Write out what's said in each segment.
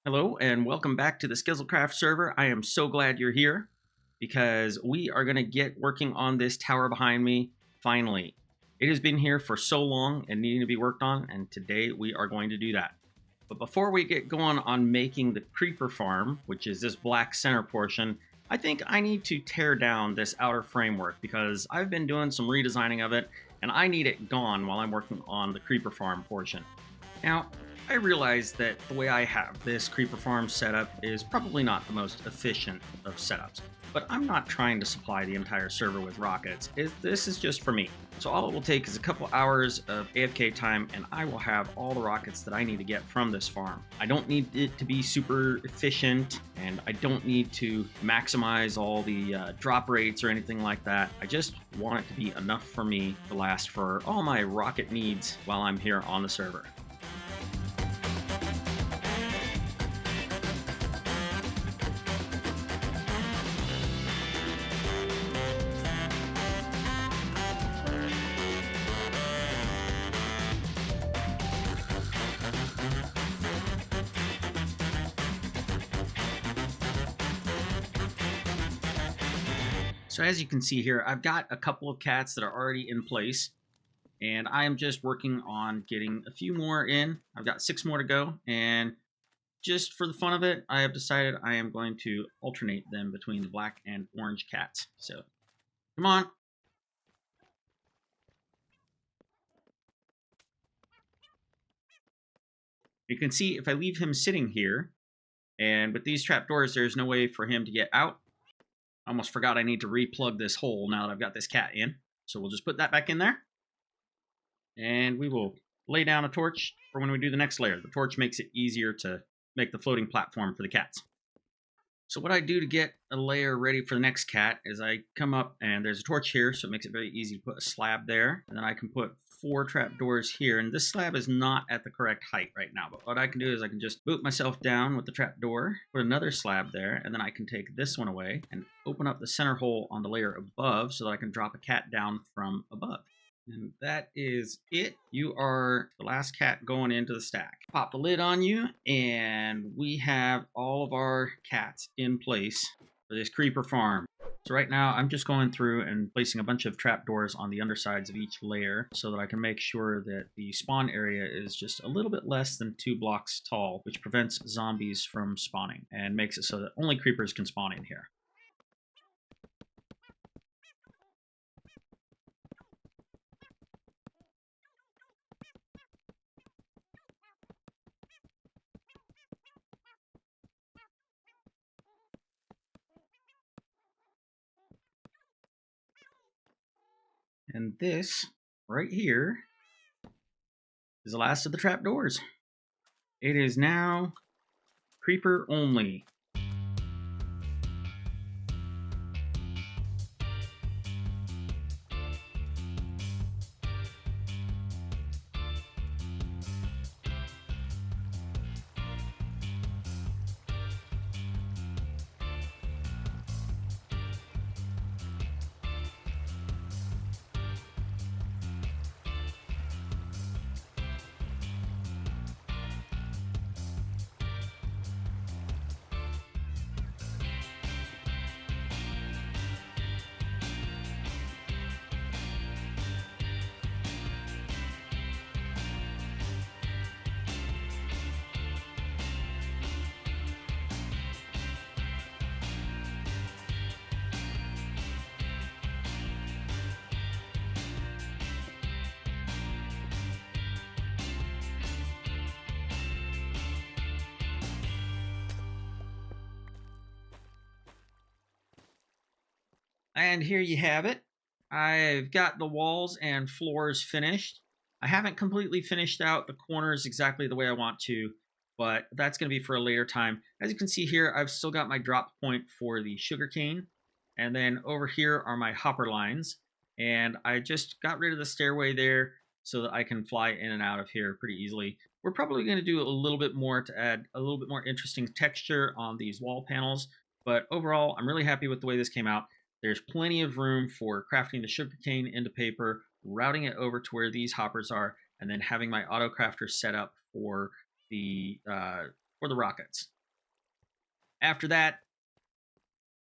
Hello and welcome back to the Skizzlecraft server. I am so glad you're here because we are going to get working on this tower behind me finally. It has been here for so long and needing to be worked on, and today we are going to do that. But before we get going on making the creeper farm, which is this black center portion, I think I need to tear down this outer framework because I've been doing some redesigning of it and I need it gone while I'm working on the creeper farm portion. Now, I realize that the way I have this creeper farm set up is probably not the most efficient of setups, but I'm not trying to supply the entire server with rockets. This is just for me. So all it will take is a couple hours of AFK time and I will have all the rockets that I need to get from this farm. I don't need it to be super efficient and I don't need to maximize all the drop rates or anything like that. I just want it to be enough for me to last for all my rocket needs while I'm here on the server. So as you can see here, I've got a couple of cats that are already in place, and I am just working on getting a few more in. I've got 6 more to go, and just for the fun of it, I have decided I am going to alternate them between the black and orange cats. So, come on. You can see if I leave him sitting here, and with these trapdoors, there's no way for him to get out. I almost forgot I need to replug this hole now that I've got this cat in. So we'll just put that back in there. And we will lay down a torch for when we do the next layer. The torch makes it easier to make the floating platform for the cats. So what I do to get a layer ready for the next cat is I come up and there's a torch here, so it makes it very easy to put a slab there. And then I can put 4 trapdoors here, and this slab is not at the correct height right now. But what I can do is I can just boot myself down with the trapdoor, put another slab there, and then I can take this one away and open up the center hole on the layer above so that I can drop a cat down from above. And that is it. You are the last cat going into the stack. Pop the lid on you, and we have all of our cats in place for this creeper farm. So right now, I'm just going through and placing a bunch of trapdoors on the undersides of each layer so that I can make sure that the spawn area is just a little bit less than 2 blocks tall, which prevents zombies from spawning and makes it so that only creepers can spawn in here. And this right here is the last of the trapdoors. It is now creeper only. And here you have it. I've got the walls and floors finished. I haven't completely finished out the corners exactly the way I want to, but that's going to be for a later time. As you can see here, I've still got my drop point for the sugarcane. And then over here are my hopper lines. And I just got rid of the stairway there so that I can fly in and out of here pretty easily. We're probably going to do a little bit more to add a little bit more interesting texture on these wall panels. But overall, I'm really happy with the way this came out. There's plenty of room for crafting the sugarcane into paper, routing it over to where these hoppers are, and then having my auto crafter set up for the for the rockets. After that,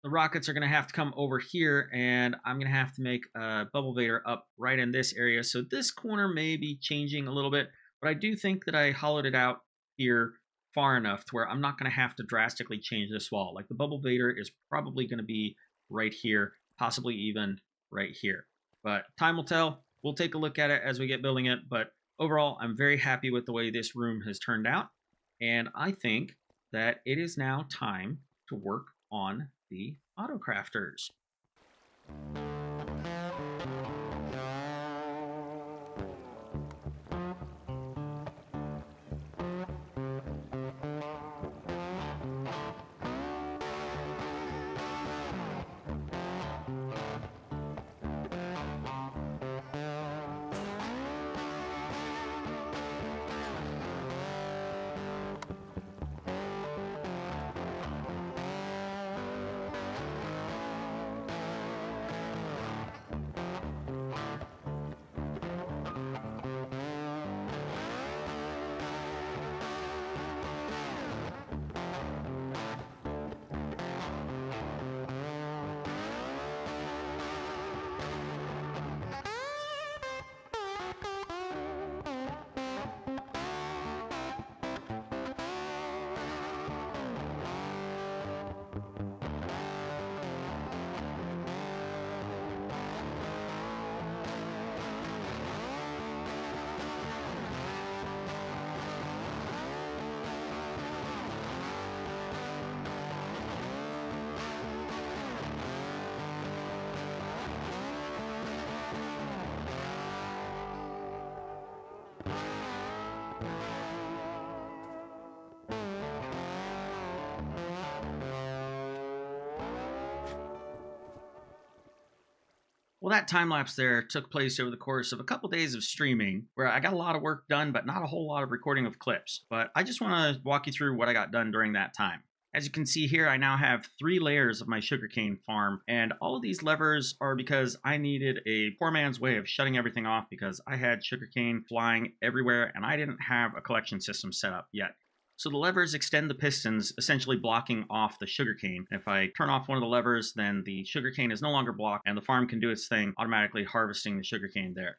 the rockets are going to have to come over here, and I'm going to have to make a bubble vader up right in this area. So this corner may be changing a little bit, but I do think that I hollowed it out here far enough to where I'm not going to have to drastically change this wall. Like the bubble vader is probably going to be right here, possibly even right here. But time will tell. We'll take a look at it as we get building it. But overall, I'm very happy with the way this room has turned out. And I think that it is now time to work on the autocrafters. Well, that time lapse there took place over the course of a couple days of streaming, where I got a lot of work done, but not a whole lot of recording of clips. But I just want to walk you through what I got done during that time. As you can see here, I now have 3 layers of my sugarcane farm, and all of these levers are because I needed a poor man's way of shutting everything off because I had sugarcane flying everywhere and I didn't have a collection system set up yet. So the levers extend the pistons, essentially blocking off the sugarcane. If I turn off one of the levers, then the sugarcane is no longer blocked and the farm can do its thing, automatically harvesting the sugarcane there.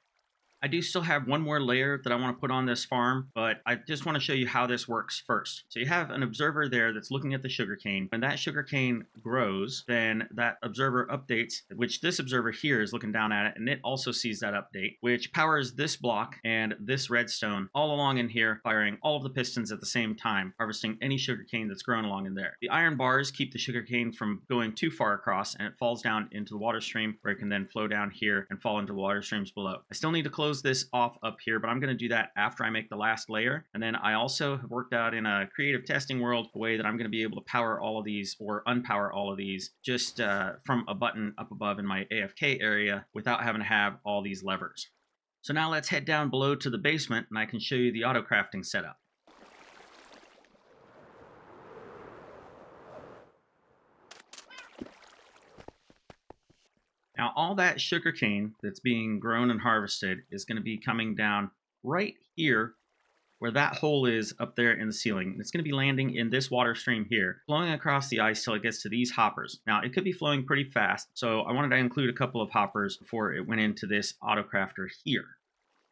I do still have one more layer that I want to put on this farm, but I just want to show you how this works first. So you have an observer there that's looking at the sugarcane. When that sugarcane grows, then that observer updates, which this observer here is looking down at it, and it also sees that update, which powers this block and this redstone all along in here, firing all of the pistons at the same time, harvesting any sugarcane that's grown along in there. The iron bars keep the sugarcane from going too far across, and it falls down into the water stream, where it can then flow down here and fall into the water streams below. I still need to close this off up here, but I'm going to do that after I make the last layer. And then I also have worked out in a creative testing world a way that I'm going to be able to power all of these or unpower all of these just from a button up above in my AFK area without having to have all these levers. So now let's head down below to the basement and I can show you the auto crafting setup. Now, all that sugarcane that's being grown and harvested is going to be coming down right here where that hole is up there in the ceiling. It's going to be landing in this water stream here, flowing across the ice till it gets to these hoppers. Now, it could be flowing pretty fast, so I wanted to include a couple of hoppers before it went into this auto crafter here.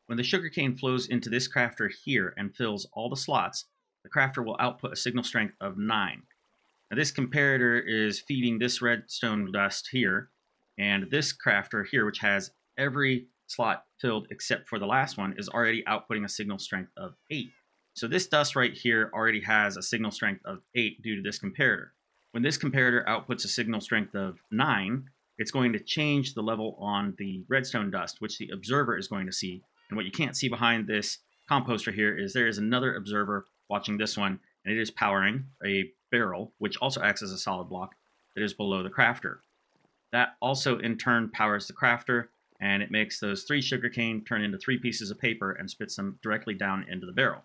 When the sugarcane flows into this crafter here and fills all the slots, the crafter will output a signal strength of 9. Now, this comparator is feeding this redstone dust here, and this crafter here, which has every slot filled except for the last one, is already outputting a signal strength of 8. So this dust right here already has a signal strength of 8 due to this comparator. When this comparator outputs a signal strength of 9, it's going to change the level on the redstone dust, which the observer is going to see. And what you can't see behind this composter here is there is another observer watching this one, and it is powering a barrel, which also acts as a solid block, that is below the crafter. That also in turn powers the crafter, and it makes those 3 sugarcane turn into 3 pieces of paper and spits them directly down into the barrel.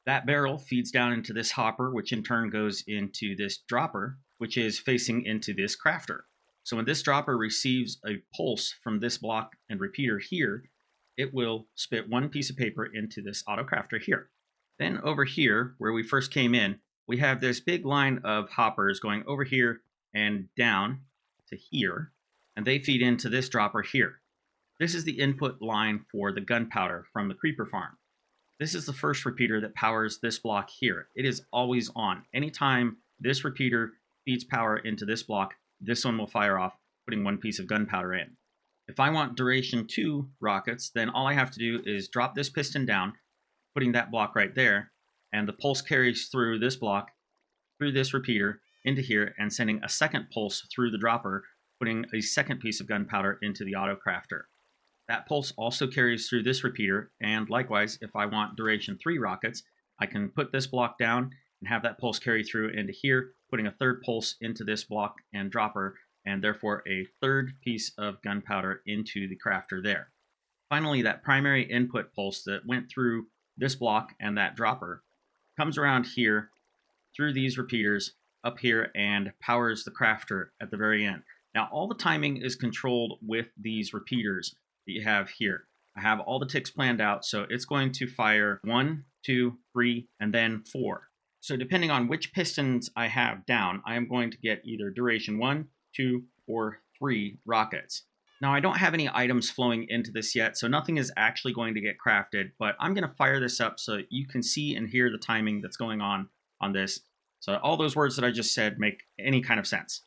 That barrel feeds down into this hopper, which in turn goes into this dropper, which is facing into this crafter. So when this dropper receives a pulse from this block and repeater here, it will spit 1 piece of paper into this auto crafter here. Then over here, where we first came in, we have this big line of hoppers going over here and down to here, and they feed into this dropper here. This is the input line for the gunpowder from the creeper farm. This is the first repeater that powers this block here. It is always on. Anytime this repeater feeds power into this block, this one will fire off, putting one piece of gunpowder in. If I want duration 2 rockets, then all I have to do is drop this piston down, putting that block right there, and the pulse carries through this block, through this repeater, into here, and sending a second pulse through the dropper, putting a second piece of gunpowder into the auto crafter. That pulse also carries through this repeater, and likewise, if I want duration 3 rockets, I can put this block down and have that pulse carry through into here, putting a third pulse into this block and dropper, and therefore a third piece of gunpowder into the crafter there. Finally, that primary input pulse that went through this block and that dropper comes around here, through these repeaters, up here, and powers the crafter at the very end. Now, all the timing is controlled with these repeaters that you have here. I have all the ticks planned out, so it's going to fire 1, 2, 3, and then 4. So depending on which pistons I have down, I am going to get either duration 1, 2, or 3 rockets. Now, I don't have any items flowing into this yet, so nothing is actually going to get crafted, but I'm going to fire this up so you can see and hear the timing that's going on this. So all those words that I just said make any kind of sense.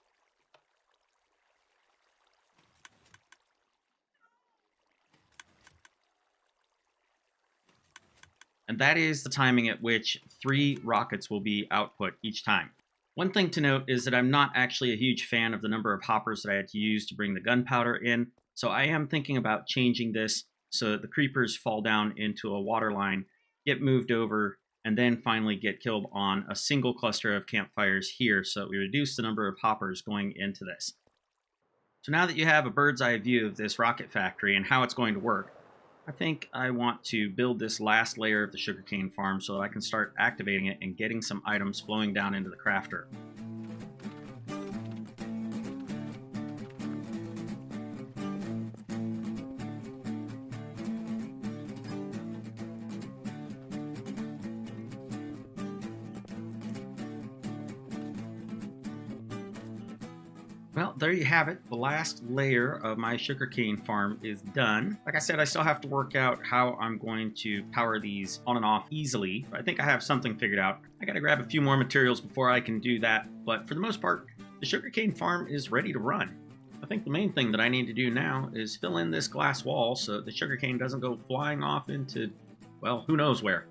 And that is the timing at which 3 rockets will be output each time. One thing to note is that I'm not actually a huge fan of the number of hoppers that I had to use to bring the gunpowder in, so I am thinking about changing this so that the creepers fall down into a water line, get moved over, and then finally get killed on a single cluster of campfires here so that we reduce the number of hoppers going into this. So now that you have a bird's eye view of this rocket factory and how it's going to work, I think I want to build this last layer of the sugarcane farm so that I can start activating it and getting some items flowing down into the crafter. Well, there you have it. The last layer of my sugarcane farm is done. Like I said, I still have to work out how I'm going to power these on and off easily. I think I have something figured out. I gotta grab a few more materials before I can do that, but for the most part, the sugarcane farm is ready to run. I think the main thing that I need to do now is fill in this glass wall so the sugarcane doesn't go flying off into, well, who knows where.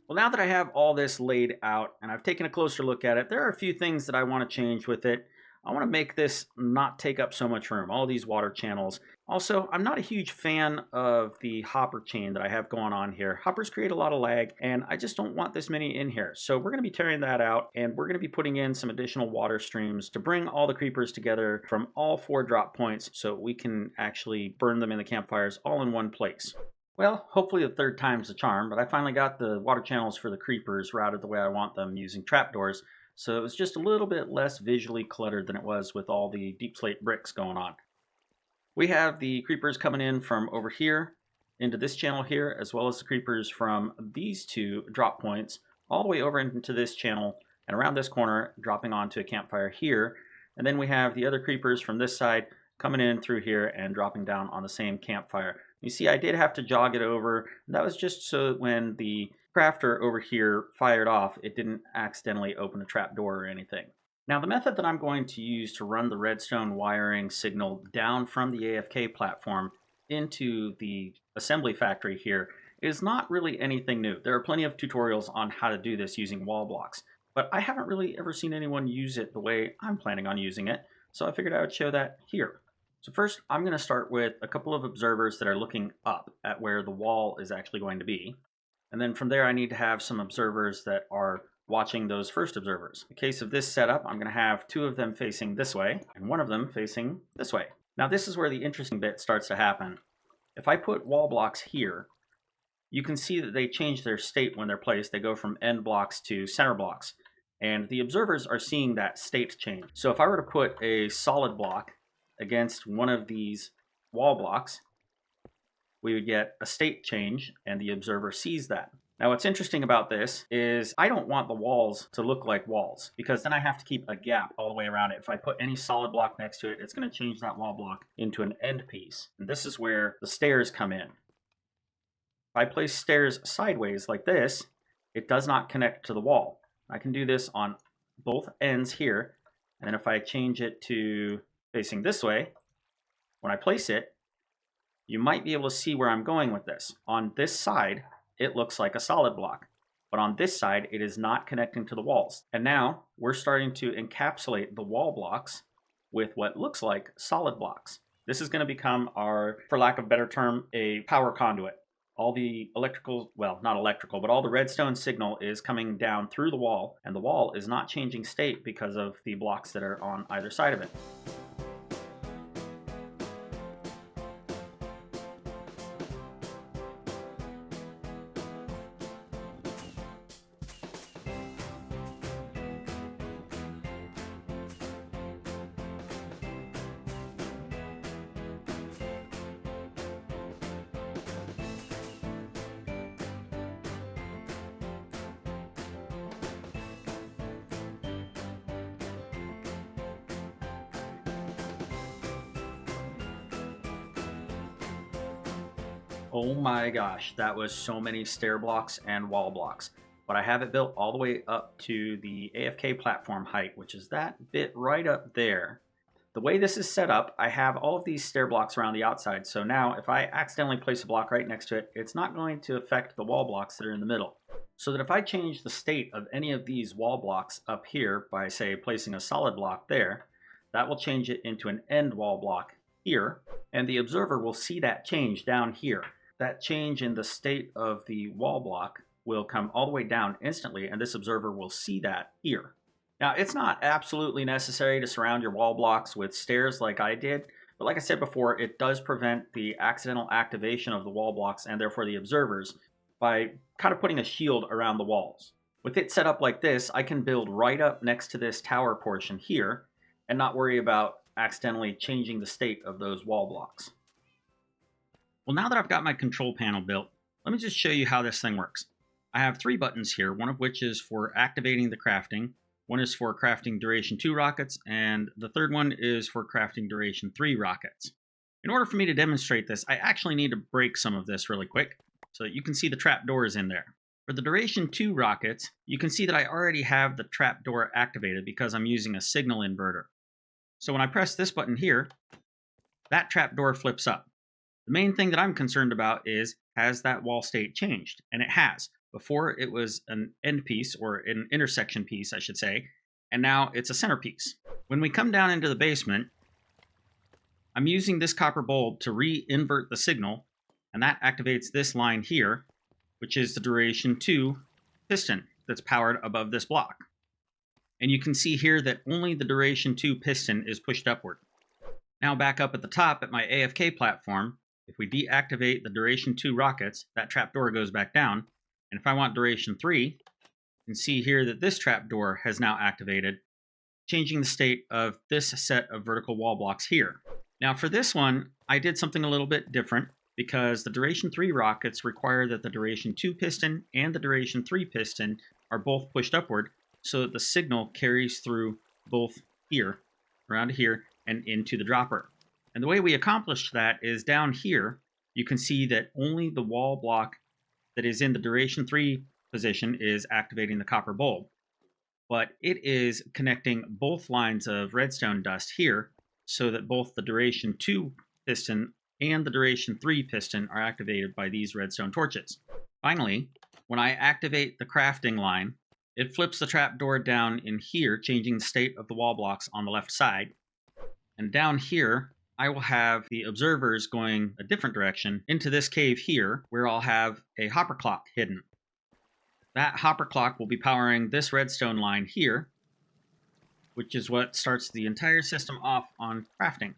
Well, now that I have all this laid out and I've taken a closer look at it, there are a few things that I want to change with it. I want to make this not take up so much room, all these water channels. Also, I'm not a huge fan of the hopper chain that I have going on here. Hoppers create a lot of lag, and I just don't want this many in here. So we're going to be tearing that out, and we're going to be putting in some additional water streams to bring all the creepers together from all 4 drop points so we can actually burn them in the campfires all in one place. Well, hopefully the third time's the charm, but I finally got the water channels for the creepers routed the way I want them using trapdoors, so it was just a little bit less visually cluttered than it was with all the deep slate bricks going on. We have the creepers coming in from over here into this channel here, as well as the creepers from these 2 drop points all the way over into this channel and around this corner dropping onto a campfire here. And then we have the other creepers from this side coming in through here and dropping down on the same campfire. You see, I did have to jog it over. That was just so that when the crafter over here fired off, it didn't accidentally open a trap door or anything. Now, the method that I'm going to use to run the redstone wiring signal down from the AFK platform into the assembly factory here is not really anything new. There are plenty of tutorials on how to do this using wall blocks, but I haven't really ever seen anyone use it the way I'm planning on using it, so I figured I would show that here. So first, I'm going to start with a couple of observers that are looking up at where the wall is actually going to be. And then from there, I need to have some observers that are watching those first observers. In the case of this setup, I'm going to have 2 of them facing this way and 1 of them facing this way. Now this is where the interesting bit starts to happen. If I put wall blocks here, you can see that they change their state when they're placed. They go from end blocks to center blocks. And the observers are seeing that state change. So if I were to put a solid block against one of these wall blocks, we would get a state change, and the observer sees that. Now what's interesting about this is I don't want the walls to look like walls, because then I have to keep a gap all the way around it. If I put any solid block next to it, it's going to change that wall block into an end piece. And this is where the stairs come in. If I place stairs sideways like this, it does not connect to the wall. I can do this on both ends here, and then if I change it to facing this way, when I place it, you might be able to see where I'm going with this. On this side, it looks like a solid block, but on this side, it is not connecting to the walls. And now we're starting to encapsulate the wall blocks with what looks like solid blocks. This is going to become our, for lack of a better term, a power conduit. All the electrical, well, not electrical, but all the redstone signal is coming down through the wall, and the wall is not changing state because of the blocks that are on either side of it. Oh my gosh, that was so many stair blocks and wall blocks. But I have it built all the way up to the AFK platform height, which is that bit right up there. The way this is set up, I have all of these stair blocks around the outside, so now if I accidentally place a block right next to it, it's not going to affect the wall blocks that are in the middle. So that if I change the state of any of these wall blocks up here by, say, placing a solid block there, that will change it into an end wall block here, and the observer will see that change down here. That change in the state of the wall block will come all the way down instantly, and this observer will see that here. Now, it's not absolutely necessary to surround your wall blocks with stairs like I did, but like I said before, it does prevent the accidental activation of the wall blocks and therefore the observers by kind of putting a shield around the walls. With it set up like this, I can build right up next to this tower portion here and not worry about accidentally changing the state of those wall blocks. Well, now that I've got my control panel built, let me just show you how this thing works. I have 3 buttons here, one of which is for activating the crafting, one is for crafting duration 2 rockets, and the third one is for crafting duration 3 rockets. In order for me to demonstrate this, I actually need to break some of this really quick so that you can see the trapdoors in there. For the duration 2 rockets, you can see that I already have the trapdoor activated because I'm using a signal inverter. So when I press this button here, that trapdoor flips up. The main thing that I'm concerned about is, has that wall state changed? And it has. Before it was an end piece, or an intersection piece, I should say, and now it's a center piece. When we come down into the basement, I'm using this copper bulb to re-invert the signal, and that activates this line here, which is the duration 2 piston that's powered above this block. And you can see here that only the duration 2 piston is pushed upward. Now back up at the top at my AFK platform, if we deactivate the duration 2 rockets, that trapdoor goes back down. And if I want duration 3, you can see here that this trapdoor has now activated, changing the state of this set of vertical wall blocks here. Now for this one, I did something a little bit different because the duration 3 rockets require that the duration 2 piston and the duration 3 piston are both pushed upward so that the signal carries through both here, around here, and into the dropper. And the way we accomplished that is down here, you can see that only the wall block that is in the duration 3 position is activating the copper bulb. But it is connecting both lines of redstone dust here so that both the duration 2 piston and the duration 3 piston are activated by these redstone torches. Finally, when I activate the crafting line, it flips the trapdoor down in here, changing the state of the wall blocks on the left side. And down here, I will have the observers going a different direction into this cave here, where I'll have a hopper clock hidden. That hopper clock will be powering this redstone line here, which is what starts the entire system off on crafting.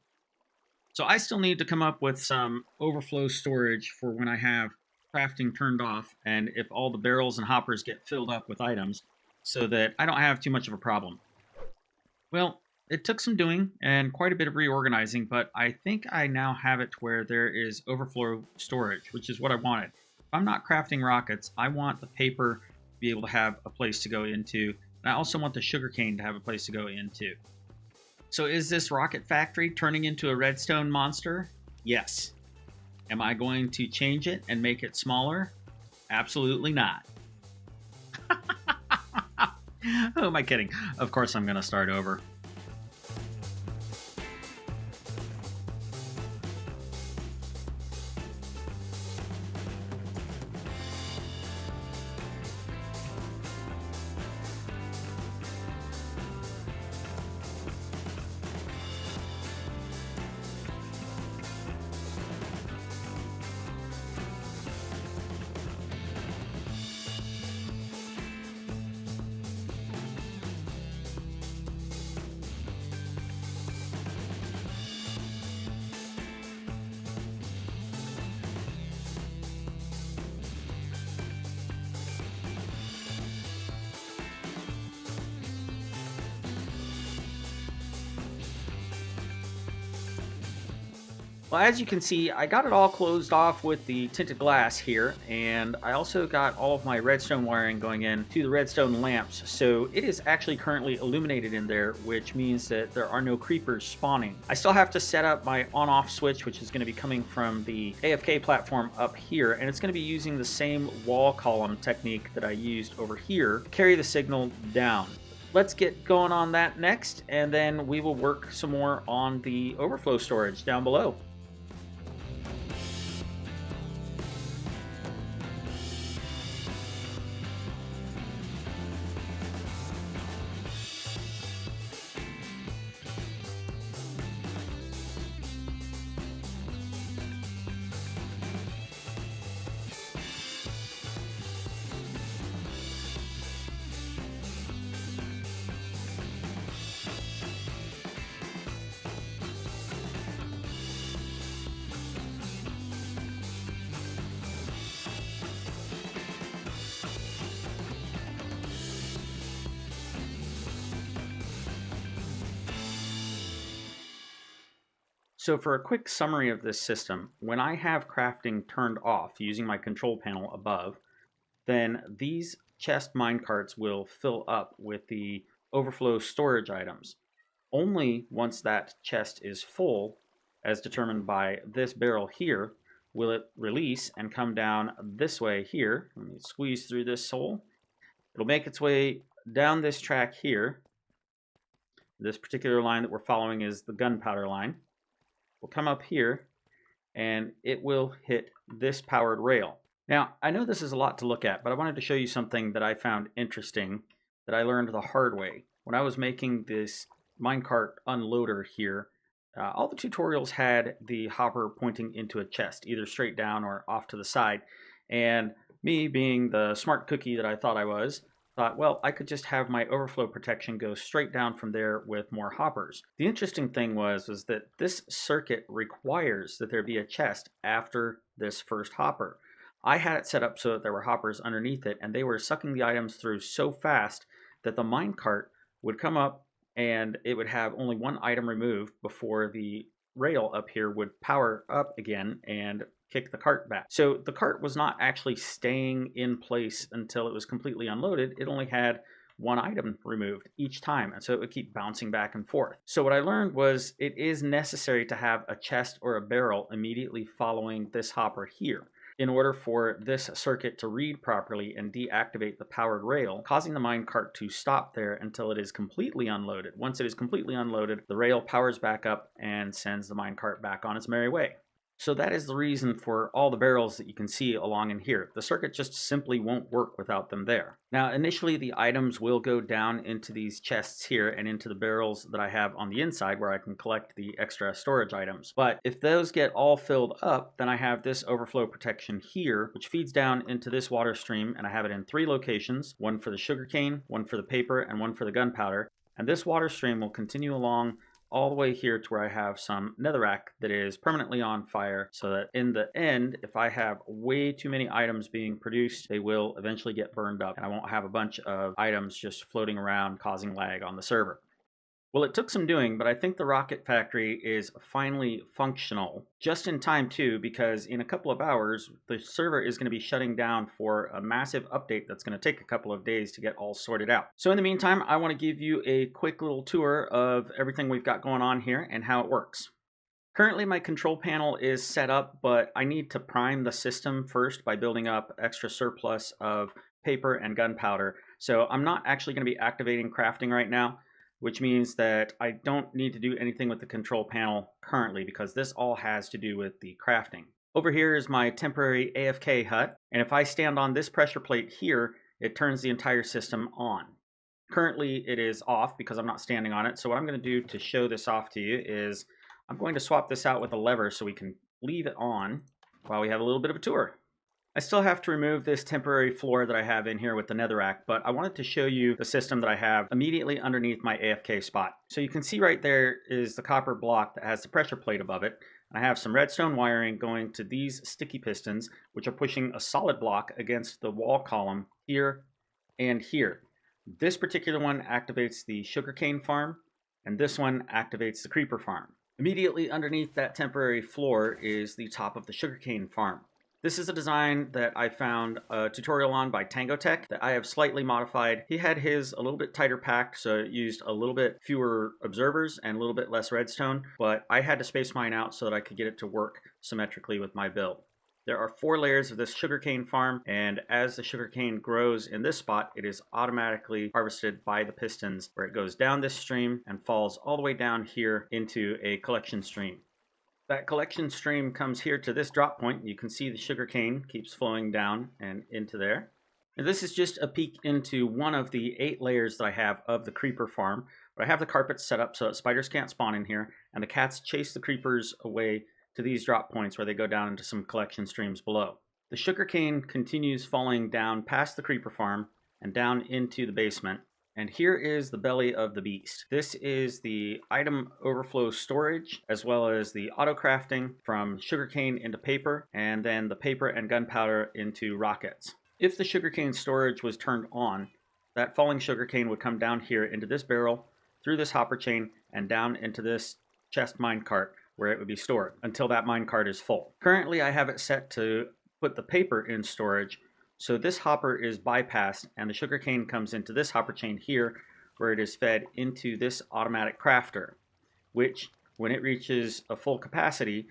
So I still need to come up with some overflow storage for when I have crafting turned off and if all the barrels and hoppers get filled up with items so that I don't have too much of a problem. Well, it took some doing and quite a bit of reorganizing, but I think I now have it to where there is overflow storage, which is what I wanted. If I'm not crafting rockets, I want the paper to be able to have a place to go into, and I also want the sugarcane to have a place to go into. So is this rocket factory turning into a redstone monster? Yes. Am I going to change it and make it smaller? Absolutely not. Who am I kidding? Of course I'm going to start over. Well, as you can see, I got it all closed off with the tinted glass here, and I also got all of my redstone wiring going in to the redstone lamps, so it is actually currently illuminated in there, which means that there are no creepers spawning. I still have to set up my on-off switch, which is going to be coming from the AFK platform up here, and it's going to be using the same wall column technique that I used over here to carry the signal down. Let's get going on that next, and then we will work some more on the overflow storage down below. So for a quick summary of this system, when I have crafting turned off using my control panel above, then these chest minecarts will fill up with the overflow storage items. Only once that chest is full, as determined by this barrel here, will it release and come down this way here. Let me squeeze through this hole. It'll make its way down this track here. This particular line that we're following is the gunpowder line. Will come up here and it will hit this powered rail. Now, I know this is a lot to look at, but I wanted to show you something that I found interesting that I learned the hard way. When I was making this minecart unloader here, all the tutorials had the hopper pointing into a chest, either straight down or off to the side. And me, being the smart cookie that I thought I was, thought, well, I could just have my overflow protection go straight down from there with more hoppers. The interesting thing was that this circuit requires that there be a chest after this first hopper. I had it set up so that there were hoppers underneath it, and they were sucking the items through so fast that the minecart would come up and it would have only one item removed before the rail up here would power up again and kick the cart back. So the cart was not actually staying in place until it was completely unloaded. It only had one item removed each time, and so it would keep bouncing back and forth. So what I learned was it is necessary to have a chest or a barrel immediately following this hopper here in order for this circuit to read properly and deactivate the powered rail, causing the minecart to stop there until it is completely unloaded. Once it is completely unloaded, the rail powers back up and sends the minecart back on its merry way. So that is the reason for all the barrels that you can see along in here. The circuit just simply won't work without them there. Now, initially the items will go down into these chests here and into the barrels that I have on the inside where I can collect the extra storage items. But if those get all filled up, then I have this overflow protection here, which feeds down into this water stream, and I have it in 3 locations, one for the sugarcane, one for the paper, and one for the gunpowder. And this water stream will continue along all the way here to where I have some netherrack that is permanently on fire, so that in the end, if I have way too many items being produced, they will eventually get burned up and I won't have a bunch of items just floating around causing lag on the server. Well, it took some doing, but I think the rocket factory is finally functional. Just in time, too, because in a couple of hours, the server is going to be shutting down for a massive update that's going to take a couple of days to get all sorted out. So in the meantime, I want to give you a quick little tour of everything we've got going on here and how it works. Currently, my control panel is set up, but I need to prime the system first by building up extra surplus of paper and gunpowder. So I'm not actually going to be activating crafting right now, which means that I don't need to do anything with the control panel currently because this all has to do with the crafting. Over here is my temporary AFK hut, and if I stand on this pressure plate here, it turns the entire system on. Currently it is off because I'm not standing on it, so what I'm going to do to show this off to you is I'm going to swap this out with a lever so we can leave it on while we have a little bit of a tour. I still have to remove this temporary floor that I have in here with the netherrack, but I wanted to show you the system that I have immediately underneath my AFK spot. So you can see right there is the copper block that has the pressure plate above it. I have some redstone wiring going to these sticky pistons, which are pushing a solid block against the wall column here and here. This particular one activates the sugarcane farm, and this one activates the creeper farm. Immediately underneath that temporary floor is the top of the sugarcane farm. This is a design that I found a tutorial on by Tango Tech that I have slightly modified. He had his a little bit tighter packed, so it used a little bit fewer observers and a little bit less redstone, but I had to space mine out so that I could get it to work symmetrically with my build. There are 4 layers of this sugarcane farm, and as the sugarcane grows in this spot, it is automatically harvested by the pistons, where it goes down this stream and falls all the way down here into a collection stream. That collection stream comes here to this drop point. You can see the sugarcane keeps flowing down and into there. And this is just a peek into one of the 8 layers that I have of the creeper farm. But I have the carpets set up so that spiders can't spawn in here, and the cats chase the creepers away to these drop points where they go down into some collection streams below. The sugarcane continues falling down past the creeper farm and down into the basement. And here is the belly of the beast. This is the item overflow storage, as well as the auto crafting from sugarcane into paper, and then the paper and gunpowder into rockets. If the sugarcane storage was turned on, that falling sugarcane would come down here into this barrel, through this hopper chain, and down into this chest minecart, where it would be stored until that minecart is full. Currently, I have it set to put the paper in storage, so this hopper is bypassed and the sugarcane comes into this hopper chain here, where it is fed into this automatic crafter, which when it reaches a full capacity,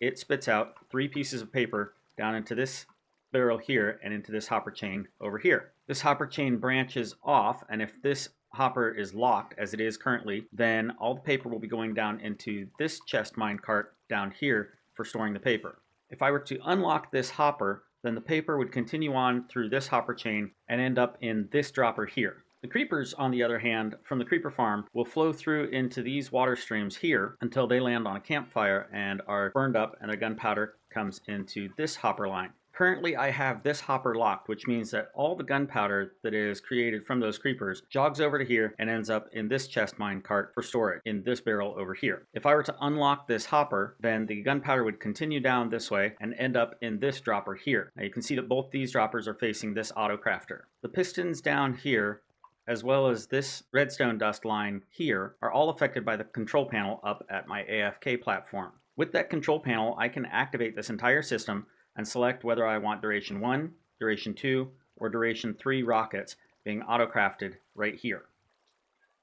it spits out 3 pieces of paper down into this barrel here and into this hopper chain over here. This hopper chain branches off, and if this hopper is locked, as it is currently, then all the paper will be going down into this chest minecart down here for storing the paper. If I were to unlock this hopper, then the paper would continue on through this hopper chain and end up in this dropper here. The creepers, on the other hand, from the creeper farm, will flow through into these water streams here until they land on a campfire and are burned up, and the gunpowder comes into this hopper line. Currently, I have this hopper locked, which means that all the gunpowder that is created from those creepers jogs over to here and ends up in this chest mine cart for storage in this barrel over here. If I were to unlock this hopper, then the gunpowder would continue down this way and end up in this dropper here. Now you can see that both these droppers are facing this auto crafter. The pistons down here, as well as this redstone dust line here, are all affected by the control panel up at my AFK platform. With that control panel, I can activate this entire system and select whether I want duration 1, duration 2, or duration 3 rockets being auto-crafted right here.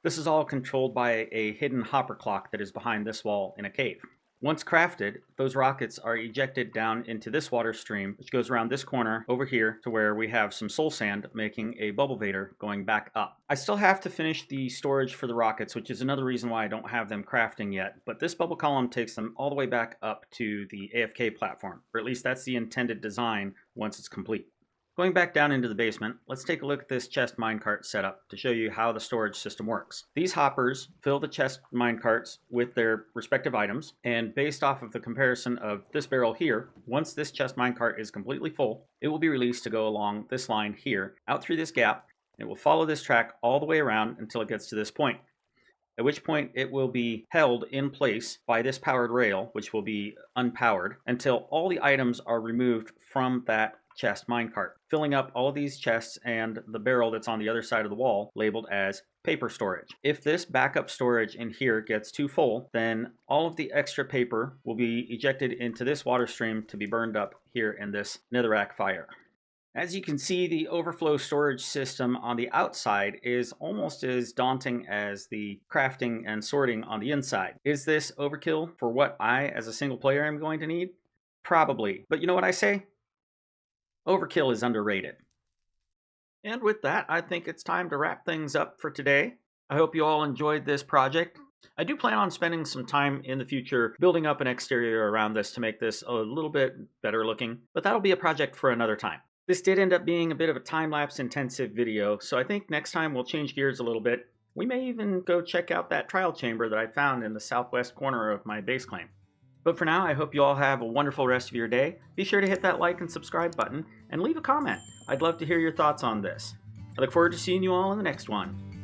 This is all controlled by a hidden hopper clock that is behind this wall in a cave. Once crafted, those rockets are ejected down into this water stream, which goes around this corner over here to where we have some soul sand making a bubble vader going back up. I still have to finish the storage for the rockets, which is another reason why I don't have them crafting yet, but this bubble column takes them all the way back up to the AFK platform, or at least that's the intended design once it's complete. Going back down into the basement, let's take a look at this chest minecart setup to show you how the storage system works. These hoppers fill the chest minecarts with their respective items, and based off of the comparison of this barrel here, once this chest minecart is completely full, it will be released to go along this line here, out through this gap. It will follow this track all the way around until it gets to this point, at which point it will be held in place by this powered rail, which will be unpowered, until all the items are removed from that chest minecart, filling up all of these chests and the barrel that's on the other side of the wall labeled as paper storage. If this backup storage in here gets too full, then all of the extra paper will be ejected into this water stream to be burned up here in this netherrack fire. As you can see, the overflow storage system on the outside is almost as daunting as the crafting and sorting on the inside. Is this overkill for what I, as a single player, am going to need? Probably. But you know what I say? Overkill is underrated. And with that, I think it's time to wrap things up for today. I hope you all enjoyed this project. I do plan on spending some time in the future building up an exterior around this to make this a little bit better looking, but that'll be a project for another time. This did end up being a bit of a time-lapse intensive video, so I think next time we'll change gears a little bit. We may even go check out that trial chamber that I found in the southwest corner of my base claim. But for now, I hope you all have a wonderful rest of your day. Be sure to hit that like and subscribe button and leave a comment. I'd love to hear your thoughts on this. I look forward to seeing you all in the next one.